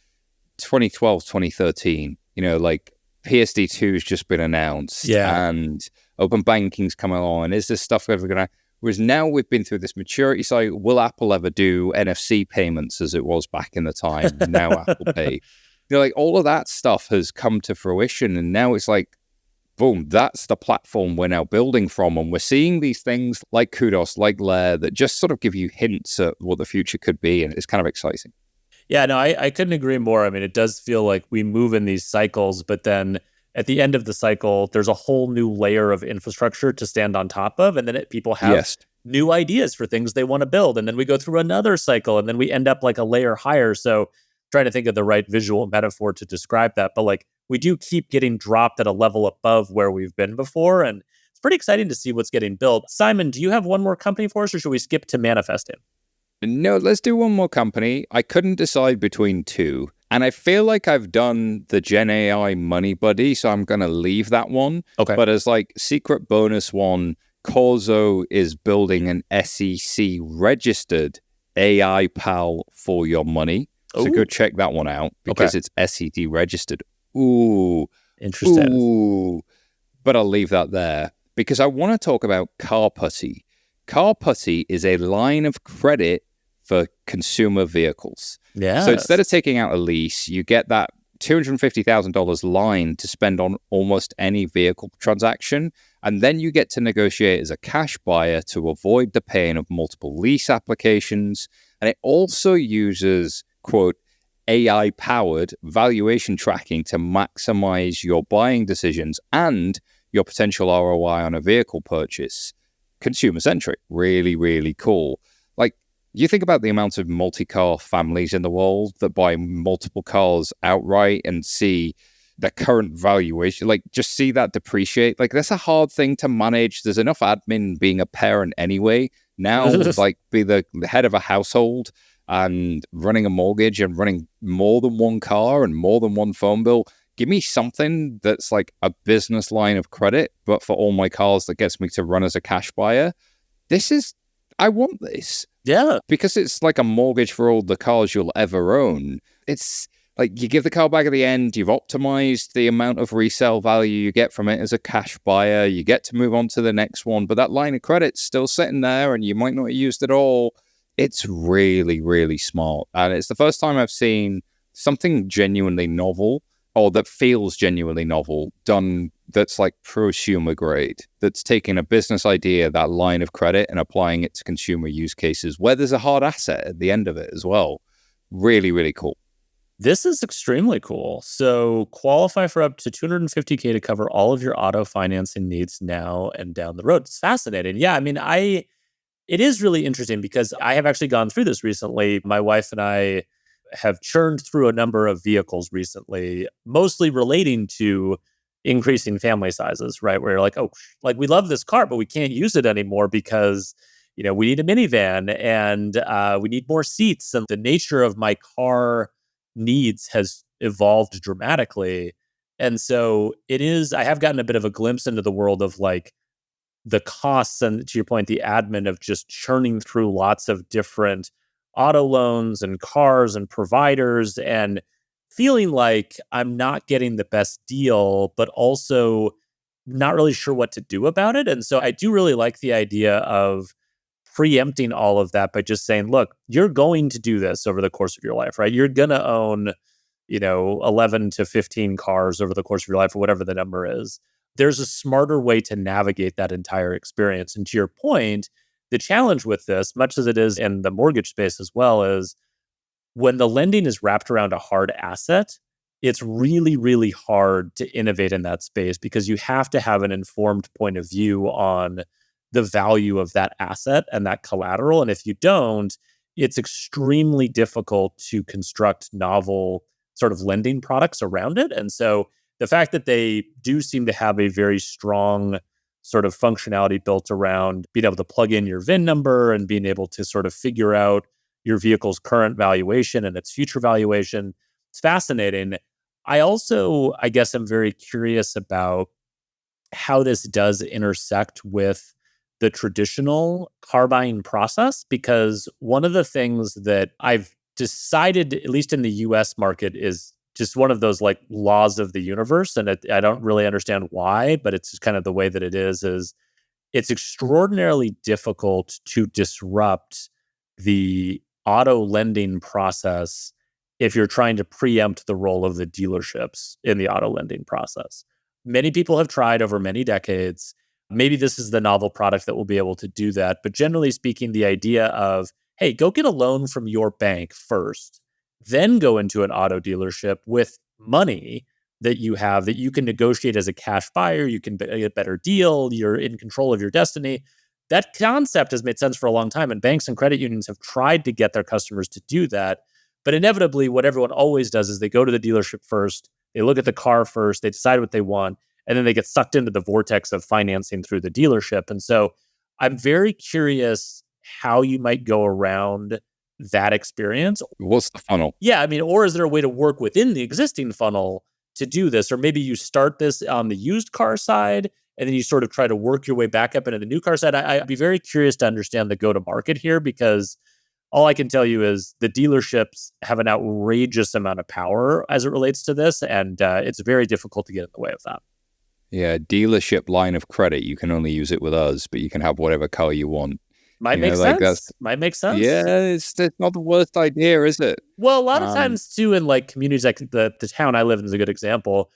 2012, 2013. Like PSD2 has just been announced and open banking's coming along. And is this stuff ever going to... Whereas now we've been through this maturity cycle. Will Apple ever do NFC payments as it was back in the time? Now Apple Pay. Like all of that stuff has come to fruition. And now it's like, boom, that's the platform we're now building from. And we're seeing these things like Kudos, like Lair, that just sort of give you hints at what the future could be. And it's kind of exciting. Yeah, no, I couldn't agree more. I mean, it does feel like we move in these cycles, but then at the end of the cycle, there's a whole new layer of infrastructure to stand on top of. And then people have new ideas for things they want to build. And then we go through another cycle and then we end up like a layer higher. So trying to think of the right visual metaphor to describe that. But like we do keep getting dropped at a level above where we've been before. And it's pretty exciting to see what's getting built. Simon, do you have one more company for us or should we skip to manifesting? No, let's do one more company. I couldn't decide between two. And I feel like I've done the Gen AI Money Buddy, so I'm going to leave that one. Okay. But as like secret bonus one, Corzo is building an SEC-registered AI pal for your money. So go check that one out because it's SEC registered. Ooh. Interesting. Ooh. But I'll leave that there because I want to talk about Carputty. Carputty is a line of credit for consumer vehicles. Yeah. So instead of taking out a lease, you get that $250,000 line to spend on almost any vehicle transaction. And then you get to negotiate as a cash buyer to avoid the pain of multiple lease applications. And it also uses, quote, AI-powered valuation tracking to maximize your buying decisions and your potential ROI on a vehicle purchase. Consumer-centric. Really, really cool. Like, you think about the amount of multi-car families in the world that buy multiple cars outright and see the current valuation, like just see that depreciate. Like that's a hard thing to manage. There's enough admin being a parent anyway. Now, like be the head of a household and running a mortgage and running more than one car and more than one phone bill. Give me something that's like a business line of credit, but for all my cars that gets me to run as a cash buyer. I want this. Yeah. Because it's like a mortgage for all the cars you'll ever own. It's like you give the car back at the end, you've optimized the amount of resale value you get from it as a cash buyer, you get to move on to the next one, but that line of credit's still sitting there and you might not have used it all. It's really, really smart. And it's the first time I've seen something genuinely novel or that feels genuinely novel done that's like prosumer grade, that's taking a business idea, that line of credit, and applying it to consumer use cases where there's a hard asset at the end of it as well. Really, really cool. This is extremely cool. So qualify for up to $250K to cover all of your auto financing needs now and down the road. It's fascinating. Yeah, I mean, it is really interesting because I have actually gone through this recently. My wife and I have churned through a number of vehicles recently, mostly relating to increasing family sizes, right? Where you're like, oh, like we love this car, but we can't use it anymore because, you know, we need a minivan and we need more seats. And the nature of my car needs has evolved dramatically. And so I have gotten a bit of a glimpse into the world of like the costs and, to your point, the admin of just churning through lots of different auto loans and cars and providers and feeling like I'm not getting the best deal, but also not really sure what to do about it. And so I do really like the idea of preempting all of that by just saying, look, you're going to do this over the course of your life, right? You're going to own, 11 to 15 cars over the course of your life or whatever the number is. There's a smarter way to navigate that entire experience. And to your point, the challenge with this, much as it is in the mortgage space as well, is when the lending is wrapped around a hard asset, it's really, really hard to innovate in that space because you have to have an informed point of view on the value of that asset and that collateral. And if you don't, it's extremely difficult to construct novel sort of lending products around it. And so the fact that they do seem to have a very strong sort of functionality built around being able to plug in your VIN number and being able to sort of figure out your vehicle's current valuation and its future valuation, it's fascinating. I also, I guess, am very curious about how this does intersect with the traditional car buying process, because one of the things that I've decided, at least in the US market, is just one of those like laws of the universe. And I don't really understand why, but it's just kind of the way that it is it's extraordinarily difficult to disrupt the auto lending process if you're trying to preempt the role of the dealerships in the auto lending process. Many people have tried over many decades. Maybe this is the novel product that will be able to do that. But generally speaking, the idea of, hey, go get a loan from your bank first, then go into an auto dealership with money that you have that you can negotiate as a cash buyer. You can get a better deal. You're in control of your destiny. That concept has made sense for a long time. And banks and credit unions have tried to get their customers to do that. But inevitably, what everyone always does is they go to the dealership first, they look at the car first, they decide what they want, and then they get sucked into the vortex of financing through the dealership. And so I'm very curious how you might go around that experience. What's the funnel? Yeah, I mean, or is there a way to work within the existing funnel to do this? Or maybe you start this on the used car side, and then you sort of try to work your way back up into the new car side. I'd be very curious to understand the go-to-market here, because all I can tell you is the dealerships have an outrageous amount of power as it relates to this, and it's very difficult to get in the way of that. Yeah, dealership line of credit. You can only use it with us, but you can have whatever car you want. Might make sense. Might make sense. Yeah, it's not the worst idea, is it? Well, a lot of times too, in like communities like the town I live in is a good example.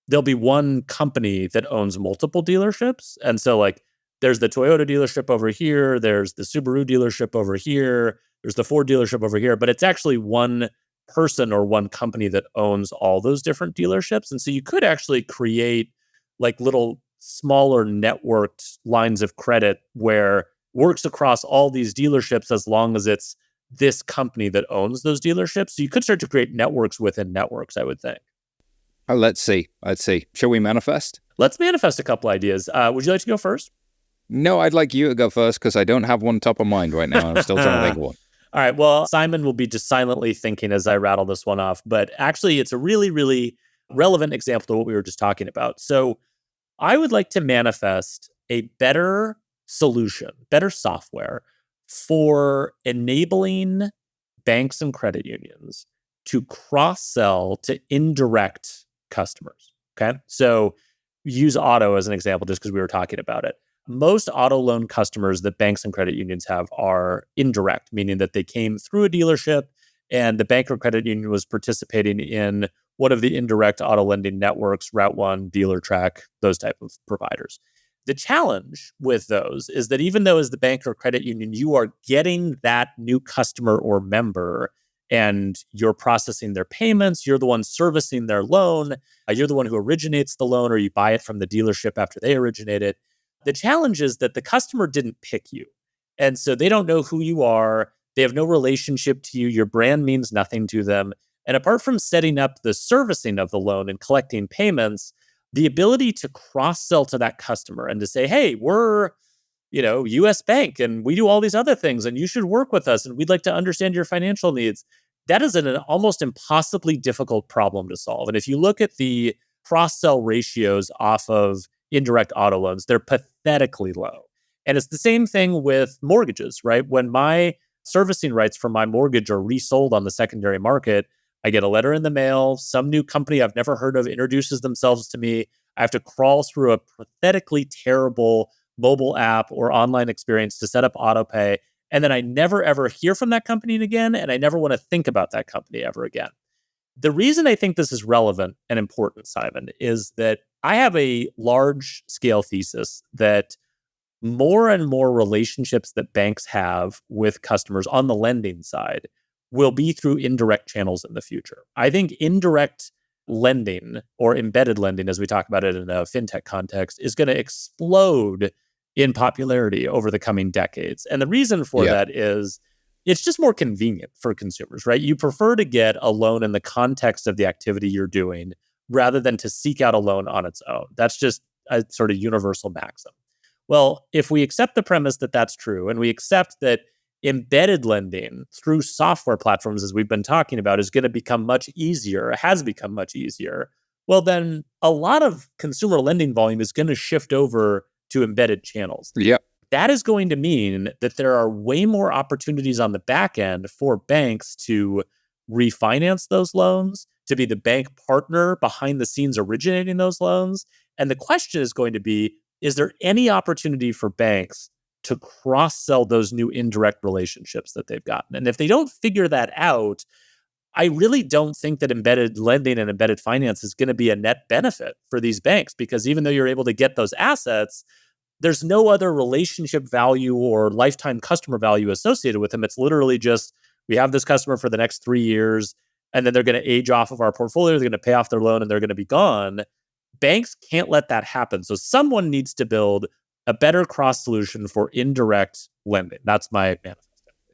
There'll be one company that owns multiple dealerships, and so like there's the Toyota dealership over here, there's the Subaru dealership over here, there's the Ford dealership over here, but it's actually one person or one company that owns all those different dealerships. And so you could actually create like little smaller networked lines of credit where works across all these dealerships as long as it's this company that owns those dealerships. So you could start to create networks within networks, I would think. Oh, let's see. Shall we manifest? Let's manifest a couple ideas. Would you like to go first? No, I'd like you to go first because I don't have one top of mind right now. I'm still trying to think of one. All right. Well, Simon will be just silently thinking as I rattle this one off. But actually, it's a really, really relevant example to what we were just talking about. So I would like to manifest a better solution, better software for enabling banks and credit unions to cross-sell to indirect customers. Okay. So use auto as an example, just because we were talking about it. Most auto loan customers that banks and credit unions have are indirect, meaning that they came through a dealership and the bank or credit union was participating in one of the indirect auto lending networks, Route 1, DealerTrack, those type of providers. The challenge with those is that even though as the bank or credit union, you are getting that new customer or member and you're processing their payments, you're the one servicing their loan, you're the one who originates the loan, or you buy it from the dealership after they originate it. The challenge is that the customer didn't pick you. And so they don't know who you are. They have no relationship to you. Your brand means nothing to them. And apart from setting up the servicing of the loan and collecting payments, the ability to cross-sell to that customer and to say, hey, we're, US Bank and we do all these other things and you should work with us and we'd like to understand your financial needs. That is an almost impossibly difficult problem to solve. And if you look at the cross-sell ratios off of indirect auto loans, they're pathetically low. And it's the same thing with mortgages, right? When my servicing rights for my mortgage are resold on the secondary market, I get a letter in the mail. Some new company I've never heard of introduces themselves to me. I have to crawl through a pathetically terrible mobile app or online experience to set up auto pay. And then I never, ever hear from that company again. And I never want to think about that company ever again. The reason I think this is relevant and important, Simon, is that I have a large scale thesis that more and more relationships that banks have with customers on the lending side will be through indirect channels in the future. I think indirect lending or embedded lending, as we talk about it in a fintech context, is going to explode in popularity over the coming decades. And the reason for that is it's just more convenient for consumers, right? You prefer to get a loan in the context of the activity you're doing rather than to seek out a loan on its own. That's just a sort of universal maxim. Well, if we accept the premise that that's true, and we accept that embedded lending through software platforms, as we've been talking about, is going to become much easier, has become much easier, well, then a lot of consumer lending volume is going to shift over to embedded channels. Yep. That is going to mean that there are way more opportunities on the back end for banks to refinance those loans, to be the bank partner behind the scenes originating those loans. And the question is going to be, is there any opportunity for banks to cross-sell those new indirect relationships that they've gotten? And if they don't figure that out, I really don't think that embedded lending and embedded finance is going to be a net benefit for these banks, because even though you're able to get those assets, there's no other relationship value or lifetime customer value associated with them. It's literally just, we have this customer for the next 3 years, and then they're going to age off of our portfolio, they're going to pay off their loan, and they're going to be gone. Banks can't let that happen. So someone needs to build a better cross solution for indirect lending. That's my manifesto.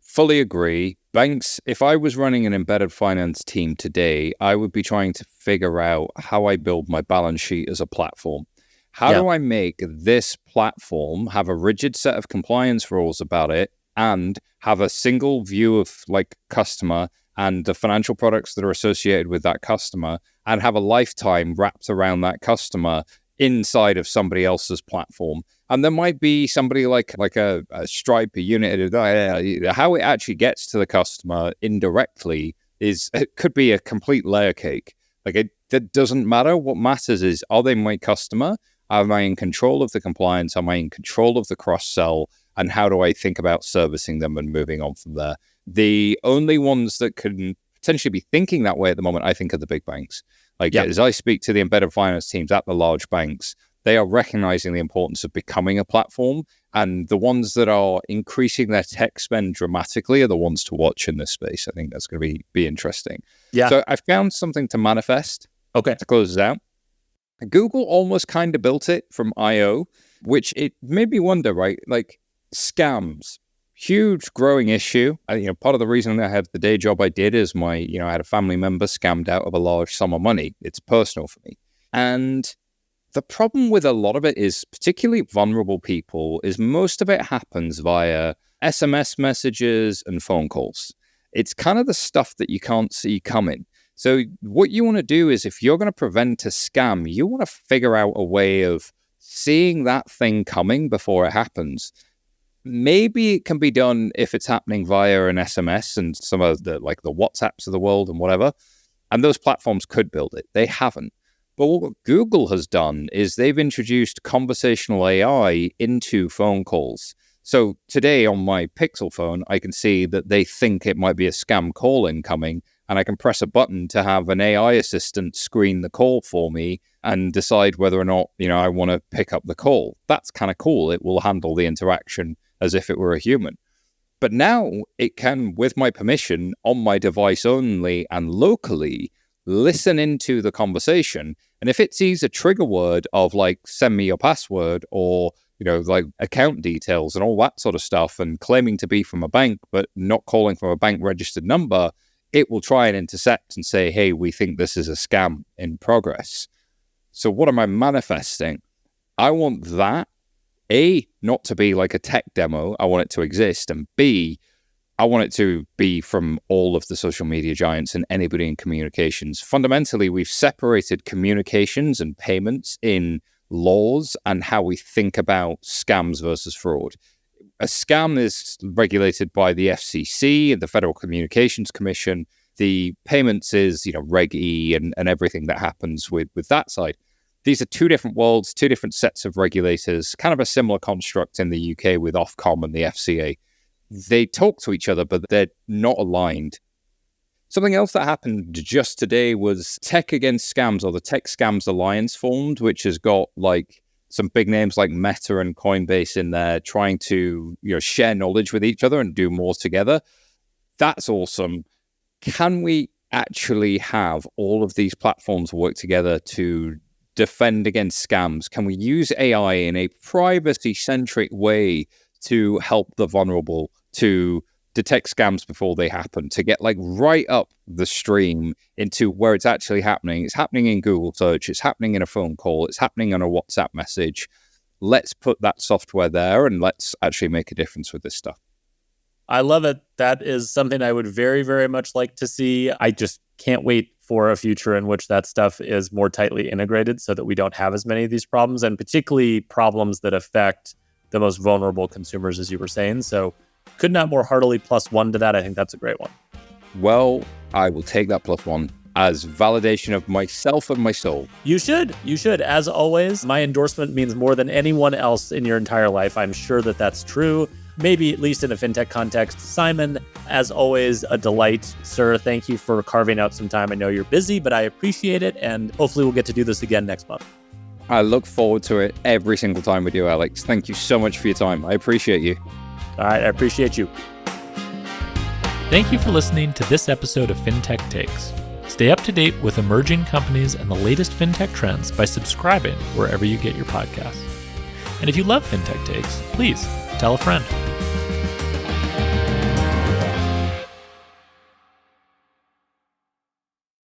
Fully agree. Banks, if I was running an embedded finance team today, I would be trying to figure out how I build my balance sheet as a platform. How do I make this platform have a rigid set of compliance rules about it and have a single view of like customer and the financial products that are associated with that customer, and have a lifetime wrapped around that customer inside of somebody else's platform? And there might be somebody like a Stripe, a unit, how it actually gets to the customer indirectly it could be a complete layer cake. Like that doesn't matter. What matters is, are they my customer? Am I in control of the compliance? Am I in control of the cross-sell? And how do I think about servicing them and moving on from there? The only ones that can potentially be thinking that way at the moment, I think, are the big banks. As I speak to the embedded finance teams at the large banks, they are recognizing the importance of becoming a platform. And the ones that are increasing their tech spend dramatically are the ones to watch in this space. I think that's going to be interesting. Yeah. So I found something to manifest. Okay. To close this out. Google almost kind of built it from I.O., which it made me wonder, right? Like scams, huge growing issue. Part of the reason I had the day job I did is I had a family member scammed out of a large sum of money. It's personal for me. And the problem with a lot of it is, particularly vulnerable people, is most of it happens via SMS messages and phone calls. It's kind of the stuff that you can't see coming. So what you want to do is, if you're going to prevent a scam, you want to figure out a way of seeing that thing coming before it happens. Maybe it can be done if it's happening via an SMS and some of the WhatsApps of the world and whatever. And those platforms could build it. They haven't. But what Google has done is they've introduced conversational AI into phone calls. So today on my Pixel phone, I can see that they think it might be a scam call incoming, and I can press a button to have an AI assistant screen the call for me and decide whether or not, I want to pick up the call. That's kind of cool. It will handle the interaction as if it were a human. But now it can, with my permission, on my device only and locally, listen into the conversation. And if it sees a trigger word of send me your password, or account details and all that sort of stuff, and claiming to be from a bank but not calling from a bank registered number, it will try and intercept and say, hey, we think this is a scam in progress. So what am I manifesting? I want that, A, not to be like a tech demo. I want it to exist. And B, I want it to be from all of the social media giants and anybody in communications. Fundamentally, we've separated communications and payments in laws and how we think about scams versus fraud. A scam is regulated by the FCC and the Federal Communications Commission. The payments is, Reg E and everything that happens with that side. These are two different worlds, two different sets of regulators, kind of a similar construct in the UK with Ofcom and the FCA. They talk to each other, but they're not aligned. Something else that happened just today was Tech Against Scams, or the Tech Scams Alliance formed, which has got some big names like Meta and Coinbase in there trying to share knowledge with each other and do more together. That's awesome. Can we actually have all of these platforms work together to defend against scams? Can we use AI in a privacy-centric way to help the vulnerable, to detect scams before they happen, to get right up the stream into where it's actually happening? It's happening in Google search, it's happening in a phone call, it's happening on a WhatsApp message. Let's put that software there and let's actually make a difference with this stuff. I love it. That is something I would very, very much like to see. I just can't wait for a future in which that stuff is more tightly integrated so that we don't have as many of these problems, and particularly problems that affect the most vulnerable consumers, as you were saying. So could not more heartily +1 to that. I think that's a great one. Well, I will take that +1 as validation of myself and my soul. You should. As always, my endorsement means more than anyone else in your entire life. I'm sure that that's true. Maybe at least in a fintech context. Simon, as always, a delight. Sir, thank you for carving out some time. I know you're busy, but I appreciate it. And hopefully we'll get to do this again next month. I look forward to it every single time we do, Alex. Thank you so much for your time. I appreciate you. All right, I appreciate you. Thank you for listening to this episode of Fintech Takes. Stay up to date with emerging companies and the latest fintech trends by subscribing wherever you get your podcasts. And if you love Fintech Takes, please tell a friend.